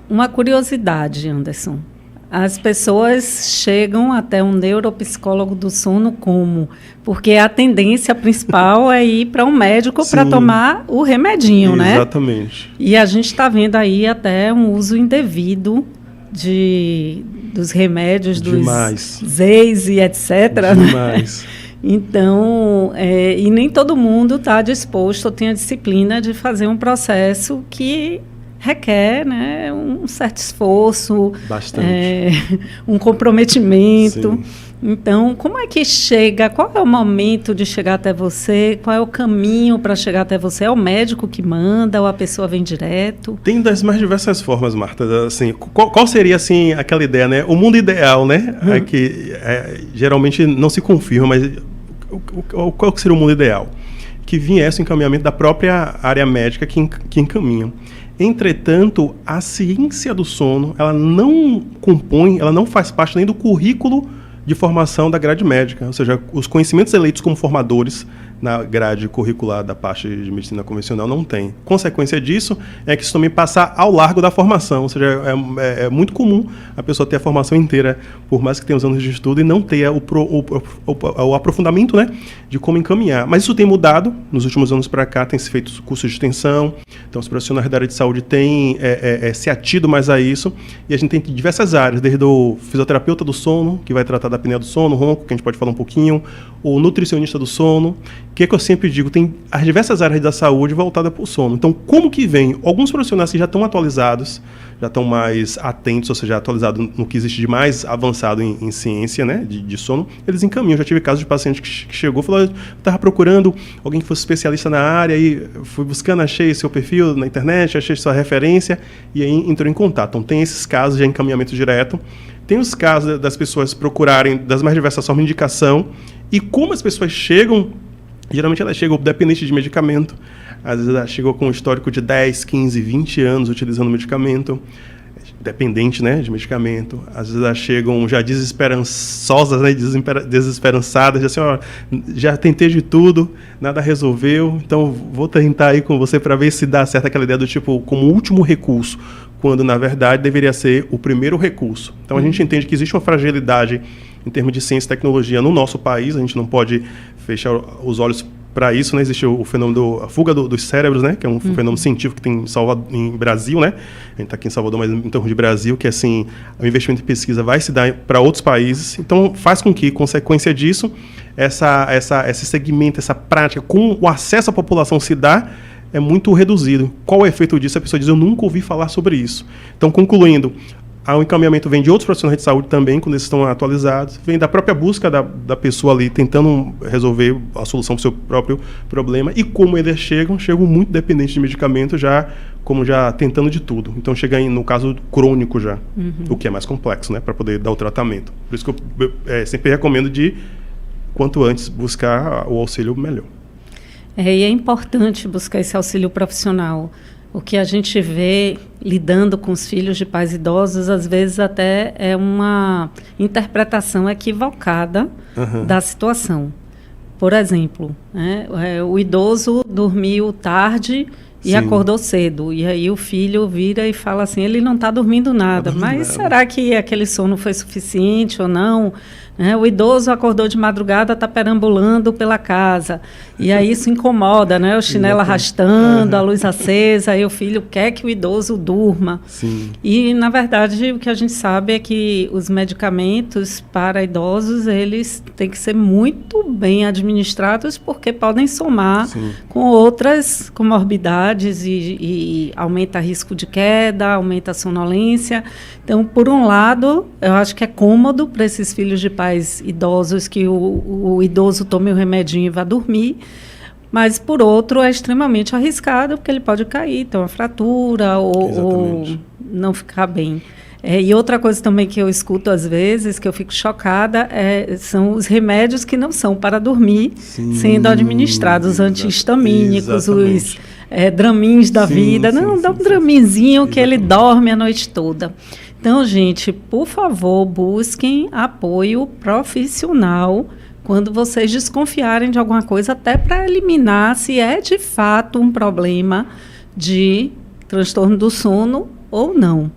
Uma curiosidade, Anderson. As pessoas chegam até um neuropsicólogo do sono como? Porque a tendência principal é ir para um médico para tomar o remedinho, né? Exatamente. E a gente está vendo aí até um uso indevido dos remédios, Demais. dos Zeis e etc. Demais. Né? Então, e nem todo mundo está disposto, tem a disciplina de fazer um processo que requer, né, um certo esforço, um comprometimento. Sim. Então, como é que chega? Qual é o momento de chegar até você? Qual é o caminho para chegar até você? É o médico que manda ou a pessoa vem direto? Tem das mais diversas formas, Marta. Assim, qual seria assim, aquela ideia, né? O mundo ideal, né? É que geralmente não se confirma, mas qual seria o mundo ideal? Que viesse o encaminhamento da própria área médica que encaminha. Entretanto, a ciência do sono, ela não faz parte nem do currículo de formação da grade médica, ou seja, os conhecimentos eleitos como formadores na grade curricular da parte de medicina convencional não tem. Consequência disso é que isso também passa ao largo da formação, ou seja, é muito comum a pessoa ter a formação inteira, por mais que tenha os anos de estudo, e não ter o aprofundamento, né, de como encaminhar. Mas isso tem mudado, nos últimos anos para cá tem se feito cursos de extensão, então os profissionais da área de saúde têm se atido mais a isso, e a gente tem diversas áreas, desde o fisioterapeuta do sono, que vai tratar da apneia do sono, ronco, que a gente pode falar um pouquinho, o nutricionista do sono. O que eu sempre digo, tem as diversas áreas da saúde voltadas para o sono. Então, como que vem? Alguns profissionais que já estão atualizados, já estão mais atentos, ou seja, atualizados no que existe de mais avançado em ciência, né, de sono, eles encaminham. Já tive casos de paciente que chegou e falou, estava procurando alguém que fosse especialista na área, e fui buscando, achei seu perfil na internet, achei sua referência, e aí entrou em contato. Então, tem esses casos de encaminhamento direto. Tem os casos das pessoas procurarem das mais diversas formas de indicação, e como as pessoas chegam, geralmente elas chegam dependente de medicamento, às vezes ela chegou com um histórico de 10, 15, 20 anos utilizando medicamento, dependente, né, de medicamento. Às vezes elas chegam já desesperançosas, né, desesperançadas, já assim, ó, já tentei de tudo, nada resolveu, então vou tentar aí com você para ver se dá certo aquela ideia do tipo, como último recurso, quando na verdade deveria ser o primeiro recurso. Então a gente entende que existe uma fragilidade em termos de ciência e tecnologia no nosso país, a gente não pode fechar os olhos para isso, né? Existe o fenômeno da fuga dos cérebros, né? Que é um fenômeno científico que tem em Brasil, né? A gente está aqui em Salvador, mas em torno de Brasil, que assim, o investimento em pesquisa vai se dar para outros países. Então, faz com que, consequência disso, esse segmento, essa prática, com o acesso à população se dá, é muito reduzido. Qual é o efeito disso? A pessoa diz, eu nunca ouvi falar sobre isso. Então, concluindo, o encaminhamento vem de outros profissionais de saúde também, quando eles estão atualizados, vem da própria busca da pessoa ali, tentando resolver a solução para o seu próprio problema, e como eles chegam muito dependentes de medicamento, já tentando de tudo. Então chega no caso crônico já, o que é mais complexo, né, para poder dar o tratamento. Por isso que eu sempre recomendo de, quanto antes, buscar o auxílio melhor. E é importante buscar esse auxílio profissional. O que a gente vê lidando com os filhos de pais idosos, às vezes até é uma interpretação equivocada da situação. Por exemplo, né, o idoso dormiu tarde e Sim. acordou cedo. E aí o filho vira e fala assim, ele não está dormindo nada. Mas será que aquele sono foi suficiente ou não? O idoso acordou de madrugada, está perambulando pela casa. E aí isso incomoda, né? O chinelo arrastando, a luz acesa, aí o filho quer que o idoso durma. Sim. E, na verdade, o que a gente sabe é que os medicamentos para idosos, eles têm que ser muito bem administrados, porque podem somar com outras comorbidades e aumenta o risco de queda, aumenta a sonolência. Então, por um lado, eu acho que é cômodo para esses filhos de pais idosos que o idoso tome o remedinho e vá dormir, mas, por outro, é extremamente arriscado, porque ele pode cair, ter uma fratura ou não ficar bem. E outra coisa também que eu escuto às vezes, que eu fico chocada, são os remédios que não são para dormir, sendo administrados, os antihistamínicos, os dramins da vida. Não, dá um draminzinho que ele dorme a noite toda. Então, gente, por favor, busquem apoio profissional quando vocês desconfiarem de alguma coisa, até para eliminar se é de fato um problema de transtorno do sono ou não.